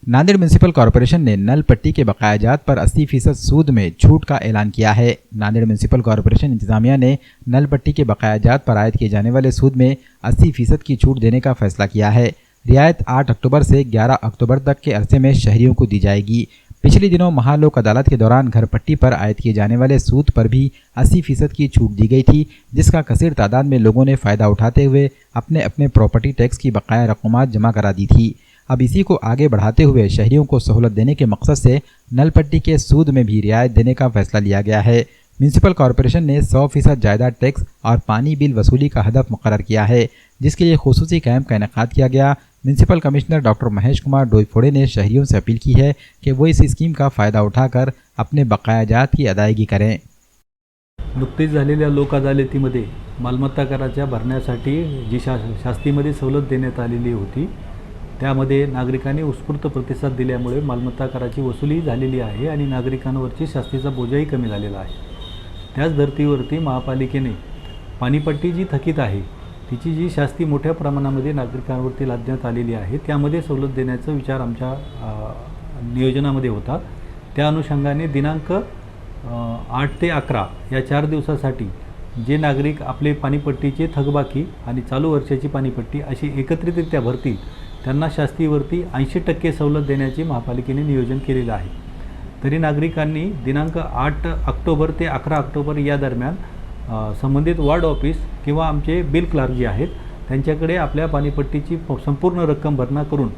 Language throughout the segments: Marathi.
नांदेड़ म्यूनिसिपल कॉरपोरेशन ने नल पट्टी के बकायाजात पर 80% सूद में छूट का ऐलान किया है। नांदेड़ म्यूनिसिपल कॉरपोरेशन इंतजामिया ने नल पट्टी के बकायाजात पर आयद किए जाने वाले सूद में 80% की छूट देने का फैसला किया है। रियायत 8 अक्टूबर से 11 अक्टूबर तक के अरसे में शहरियों को दी जाएगी। पिछले दिनों महालोक अदालत के दौरान घर पट्टी पर आयद किए जाने वाले सूद पर भी 80% की छूट दी गई थी, जिसका कसीर तादाद में लोगों ने फ़ायदा उठाते हुए अपने अपने प्रॉपर्टी टैक्स की बकाया रकूमात जमा करा दी थी। अब इसी को आगे बढ़ाते हुए शहरियों को सहूलत देने के मकसद से नल पट्टी के सूद में भी रियायत देने का फैसला लिया गया है। म्यूनिसिपल कॉरपोरेशन ने 100% जायदाद टैक्स और पानी बिल वसूली का हदफ मुकर्रर किया है, जिसके लिए खुसूसी कैंप का इनेकाद किया गया। Municipal commissioner doctor Mahesh Kumar Doiphode ने शहरियों से अपील की है कि वो इस स्कीम का फ़ायदा उठाकर अपने बकायाजात की अदायगी करें। नुकतीच झालेल्या लोक अदालतीमध्ये मालमत्ता कराच्या भरण्यासाठी जी शास्तीमध्ये सवलत देण्यात आलेली होती, त्यामध्ये नागरिकांनी उत्स्फूर्त प्रतिसाद दिल्यामुळे मालमत्ता कराची वसुली झालेली आहे आणि नागरिकांवरची शास्तीचा बोजाही कमी झालेला आहे। त्याच धर्तीवरती महापालिकेने पाणीपट्टी जी थकीत आहे तिची जी शास्ती मोठ्या प्रमाणामध्ये नागरिकांवरती लादण्यात आलेली आहे, त्यामध्ये सवलत देण्याचा विचार आमच्या नियोजनामध्ये होता। त्या अनुषंगाने दिनांक 8 ते 11 या 4 दिवसासाठी जे नागरिक आपले पाणीपट्टीचे थकबाकी आणि चालू वर्षाची पाणीपट्टी अशी एकत्रितरित्या भरतील त्यांना शास्तीवरती 80% सवलत देण्याचे महापालिकेने नियोजन केलेलं आहे। तरी नागरिकांनी दिनांक 8 ऑक्टोबर ते 11 ऑक्टोबर या दरम्यान संबंधित वार्ड ऑफिस किंवा आमचे बिल क्लार्क जे आहेत त्यांच्याकडे आपल्या पाणीपट्टीची संपूर्ण रक्कम भरणा करून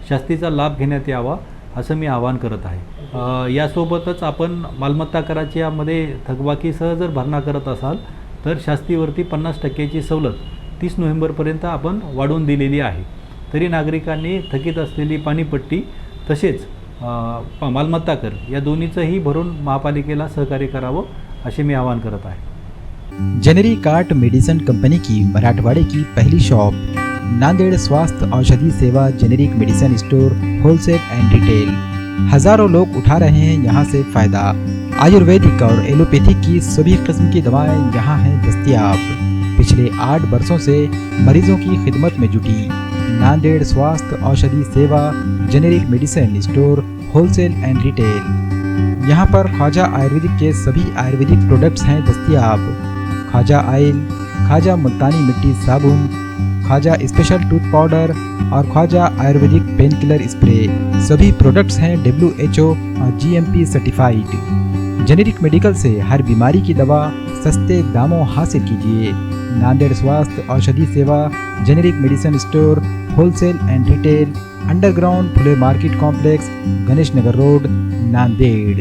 शास्तीचा लाभ घेण्यात यावा असं मी आवाहन करत आहे। यासोबतच आपण मालमत्ता कराच्यामध्ये थकबाकीसह जर भरणा करत असाल तर शास्तीवरती 50%ची सवलत 30 नोव्हेंबरपर्यंत आपण वाढवून दिलेली आहे। तरी नागरिकांनी थकीत असलेली पाणीपट्टी तसेच मालमत्ता कर या दोन्हीचंही भरून महापालिकेला सहकार्य करावं असे मी आवाहन करत आहे। जेनेरिक आर्ट मेडिसिन कंपनी की मराठवाड़े की पहली शॉप नांदेड़ स्वास्थ्य औषधि सेवा generic medicine store wholesale and retail. हजारों लोग उठा रहे हैं यहाँ से फायदा। आयुर्वेदिक और एलोपैथिक की सभी किस्म की दवाएं यहाँ हैं दस्तयाब। पिछले 8 वर्षों से मरीजों की खिदमत में जुटी नांदेड़ स्वास्थ्य औषधि सेवा generic medicine store wholesale and retail. यहाँ पर ख्वाजा आयुर्वेदिक के सभी आयुर्वेदिक प्रोडक्ट्स हैं दस्तयाब। ख्वाजा ऑयल, ख्वाजा मुल्तानी मिट्टी साबुन, ख्वाजा स्पेशल टूथ पाउडर और ख्वाजा आयुर्वेदिक पेन किलर स्प्रे, सभी प्रोडक्ट्स हैं WHO और GMP सर्टिफाइड। जेनेरिक मेडिकल से हर बीमारी की दवा सस्ते दामों हासिल कीजिए। नांदेड़ स्वास्थ्य औषधि सेवा generic medicine store wholesale and retail, underground Phule market complex, Ganesh Nagar road, Nanded.